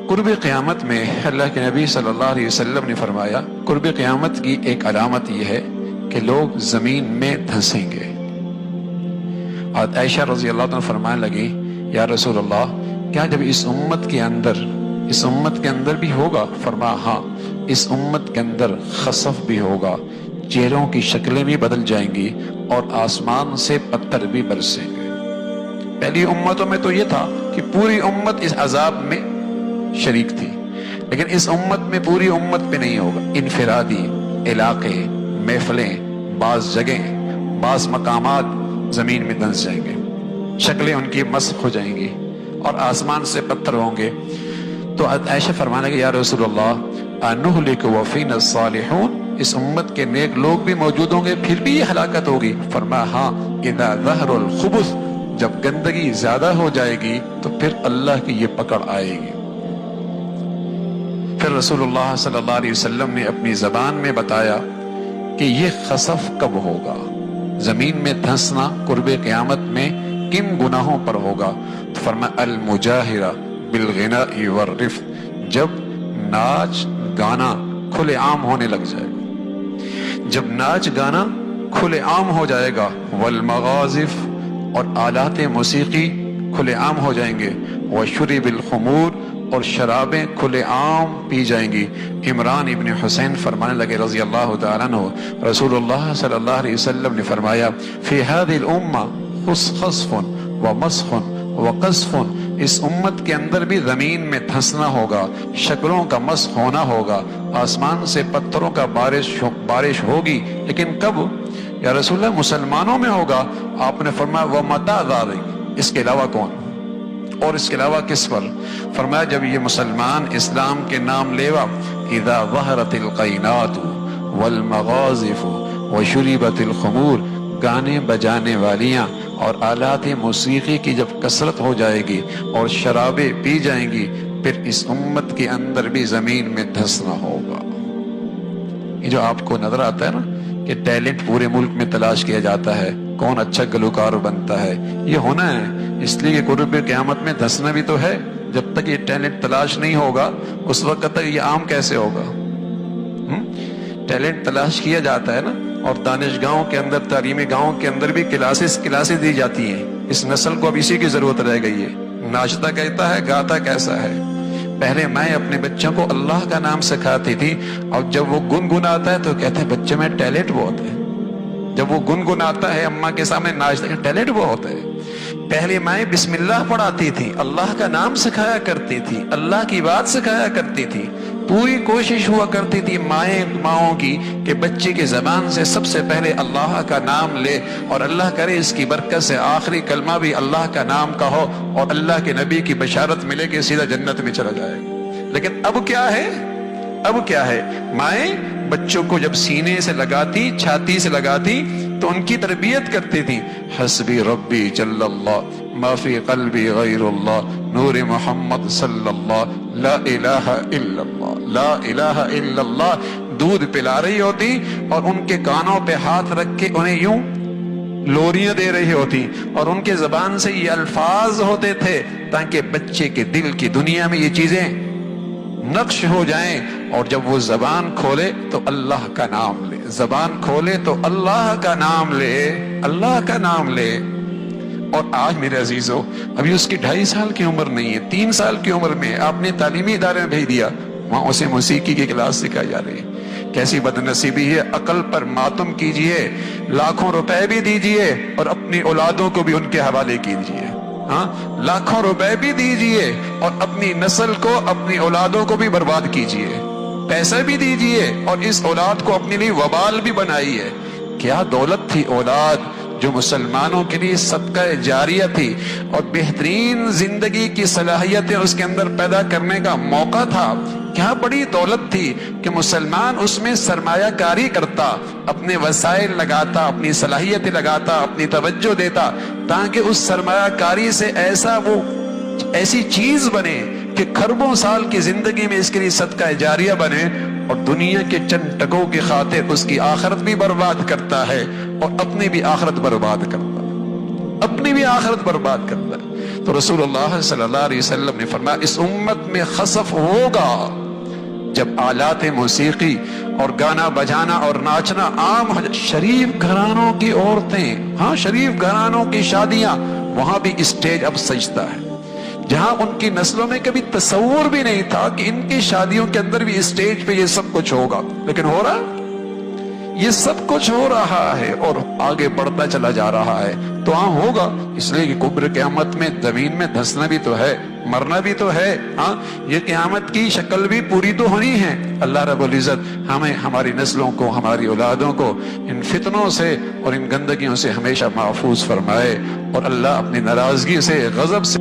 قرب قیامت میں اللہ کے نبی صلی اللہ علیہ وسلم نے فرمایا قرب قیامت کی ایک علامت یہ ہے کہ لوگ زمین میں دھنسیں گے۔ اور عائشہ رضی اللہ عنہ فرمانے لگی یا رسول اللہ کیا جب اس امت کے اندر بھی ہوگا؟ فرمایا ہاں، اس امت کے اندر خسف بھی ہوگا، چہروں کی شکلیں بھی بدل جائیں گی اور آسمان سے پتھر بھی برسیں گے۔ پہلی امتوں میں تو یہ تھا کہ پوری امت اس عذاب میں شریک تھی، لیکن اس امت میں پوری امت پہ نہیں ہوگا، انفرادی علاقے، محفلیں، بعض جگہیں، بعض مقامات زمین میں دھنس جائیں گے، شکلیں ان کی مسخ ہو جائیں گی اور آسمان سے پتھر ہوں گے۔ تو عائشہ فرمانے لگی یا رسول اللہ انہلک وفینا الصالحون، اس امت کے نیک لوگ بھی موجود ہوں گے پھر بھی یہ ہلاکت ہوگی؟ فرمایا ہاں، اذا ظہر الخبث، جب گندگی زیادہ ہو جائے گی تو پھر اللہ کی یہ پکڑ آئے گی۔ پھر رسول اللہ صلی اللہ علیہ وسلم نے اپنی زبان میں بتایا کہ یہ خسف کب ہوگا، زمین میں دھنسنا قرب قیامت میں کن گناہوں پر ہوگا؟ تو فرمایا المجاہرہ بالغناء والرفث، جب ناچ گانا کھلے عام ہونے لگ جائے گا، جب ناچ گانا کھلے عام ہو جائے گا، والمغازف، اور آلات موسیقی کھلے عام ہو جائیں گے، وشرب الخمور، اور شرابیں کھلے عام پی جائیں گی۔ عمران ابن حسین فرمانے لگے رضی اللہ تعالیٰ عنہ رسول اللہ صلی اللہ علیہ وسلم نے فرمایا فی هذه الامہ خسف ومسخ وقذف، اس امت کے اندر بھی زمین میں دھنسنا ہوگا، شکلوں کا مسخ ہونا ہوگا، آسمان سے پتھروں کا بارش ہوگی، لیکن کب یا رسول اللہ؟ مسلمانوں میں ہوگا۔ آپ نے فرمایا ومتى ذلك، اس کے علاوہ کون اور اس کے علاوہ کس پر؟ فرمایا جب یہ مسلمان اسلام کے نام لیوا، اذا ظہرت القینات والمغازف وشربت الخمور، گانے بجانے والیاں اور آلات موسیقی کی جب کثرت ہو جائے گی اور شرابیں پی جائیں گی، پھر اس امت کے اندر بھی زمین میں دھنسنا ہوگا۔ یہ جو آپ کو نظر آتا ہے نا کہ ٹیلنٹ پورے ملک میں تلاش کیا جاتا ہے، کون اچھا گلوکار بنتا ہے، یہ ہونا ہے اس لیے کہ قرب قیامت میں دھنسنا بھی تو ہے۔ جب تک یہ ٹیلنٹ تلاش نہیں ہوگا اس وقت تک یہ عام کیسے ہوگا؟ ٹیلنٹ تلاش کیا جاتا ہے نا، اور دانشگاہوں کے اندر، تعلیمی گاہوں کے اندر بھی کلاسز دی جاتی ہیں۔ اس نسل کو اب اسی کی ضرورت رہ گئی ہے، ناچتا کہتا ہے، گاتا کیسا ہے۔ پہلے میں اپنے بچوں کو اللہ کا نام سکھاتی تھی، اور جب وہ گنگناتا ہے تو کہتے ہیں بچے میں ٹیلنٹ بہت ہے۔ جب وہ گنگناتا ہے اماں کے سامنے ناچتا ہے، ٹیلنٹ بہت ہے۔ پہلے مائیں بسم اللہ پڑھاتی تھی، اللہ کا نام سکھایا کرتی تھی، اللہ کی بات سکھایا کرتی تھی، پوری کوشش ہوا کرتی تھی ماؤں کی کہ بچے کی زبان سے سب سے پہلے اللہ کا نام لے، اور اللہ کرے اس کی برکت سے آخری کلمہ بھی اللہ کا نام کا ہو اور اللہ کے نبی کی بشارت ملے کہ سیدھا جنت میں چلا جائے۔ لیکن اب کیا ہے مائیں بچوں کو جب سینے سے لگاتی، چھاتی سے لگاتی تو ان کی تربیت کرتی تھی، حسبی ربی جل اللہ ما فی قلبی غیر اللہ نور محمد صلی اللہ لا الہ الا اللہ لا الہ الا اللہ، دودھ پلا رہی ہوتی اور ان کے کانوں پہ ہاتھ رکھ کے انہیں یوں لوریاں دے رہی ہوتی، اور ان کے زبان سے یہ الفاظ ہوتے تھے تاکہ بچے کے دل کی دنیا میں یہ چیزیں نقش ہو جائیں، اور جب وہ زبان کھولے تو اللہ کا نام لے، زبان کھولے تو اللہ کا نام لے، اللہ کا نام لے۔ اور آج میرے عزیزو ابھی اس کی 2.5 سال کی عمر نہیں ہے، 3 سال کی عمر میں آپ نے تعلیمی ادارے میں بھیج دیا، وہاں اسے موسیقی کی کلاس سکھائی جا رہی ہے۔ کیسی بدنصیبی ہے، عقل پر ماتم کیجئے، لاکھوں روپے بھی دیجئے اور اپنی اولادوں کو بھی ان کے حوالے کیجئے، ہاں لاکھوں روپے بھی دیجئے اور اپنی نسل کو، اپنی اولادوں کو بھی برباد کیجئے، پیسہ بھی دیجئے اور اس اولاد کو اپنے لیے وبال بھی بنائیے۔ کیا دولت تھی اولاد جو مسلمانوں کے لیے صدقہ جاریہ تھی، اور بہترین زندگی کی صلاحیتیں اس کے اندر پیدا کرنے کا موقع تھا۔ کیا بڑی دولت تھی کہ مسلمان اس میں سرمایہ کاری کرتا، اپنے وسائل لگاتا، اپنی صلاحیتیں لگاتا، اپنی توجہ دیتا، تاکہ اس سرمایہ کاری سے ایسی چیز بنے کہ کھربوں سال کی زندگی میں اس کے لیے صدقہ جاریہ بنے، اور دنیا کے چند ٹکوں کی خاطر اس کی آخرت بھی برباد کرتا ہے اور اپنی بھی آخرت برباد کرتا ہے۔ اپنی بھی آخرت برباد کرتا ہے۔ تو رسول اللہ صلی اللہ علیہ وسلم نے فرمایا اس امت میں خسف ہوگا جب آلات موسیقی اور گانا بجانا اور ناچنا عام ہو جائے۔ شریف گھرانوں کی عورتیں، ہاں شریف گھرانوں کی شادیاں، وہاں بھی اسٹیج اب سجتا ہے، جہاں ان کی نسلوں میں کبھی تصور بھی نہیں تھا کہ ان کی شادیوں کے اندر بھی اسٹیج پہ یہ سب کچھ ہوگا، لیکن ہو رہا، یہ سب کچھ ہو رہا ہے اور آگے بڑھتا چلا جا رہا ہے۔ تو ہاں ہوگا، اس لیے کہ کبر قیامت میں زمین میں دھنسنا بھی تو ہے، مرنا بھی تو ہے، ہاں یہ قیامت کی شکل بھی پوری تو ہونی ہے۔ اللہ رب العزت ہمیں، ہماری نسلوں کو، ہماری اولادوں کو ان فتنوں سے اور ان گندگیوں سے ہمیشہ محفوظ فرمائے، اور اللہ اپنی ناراضگی سے، غضب سے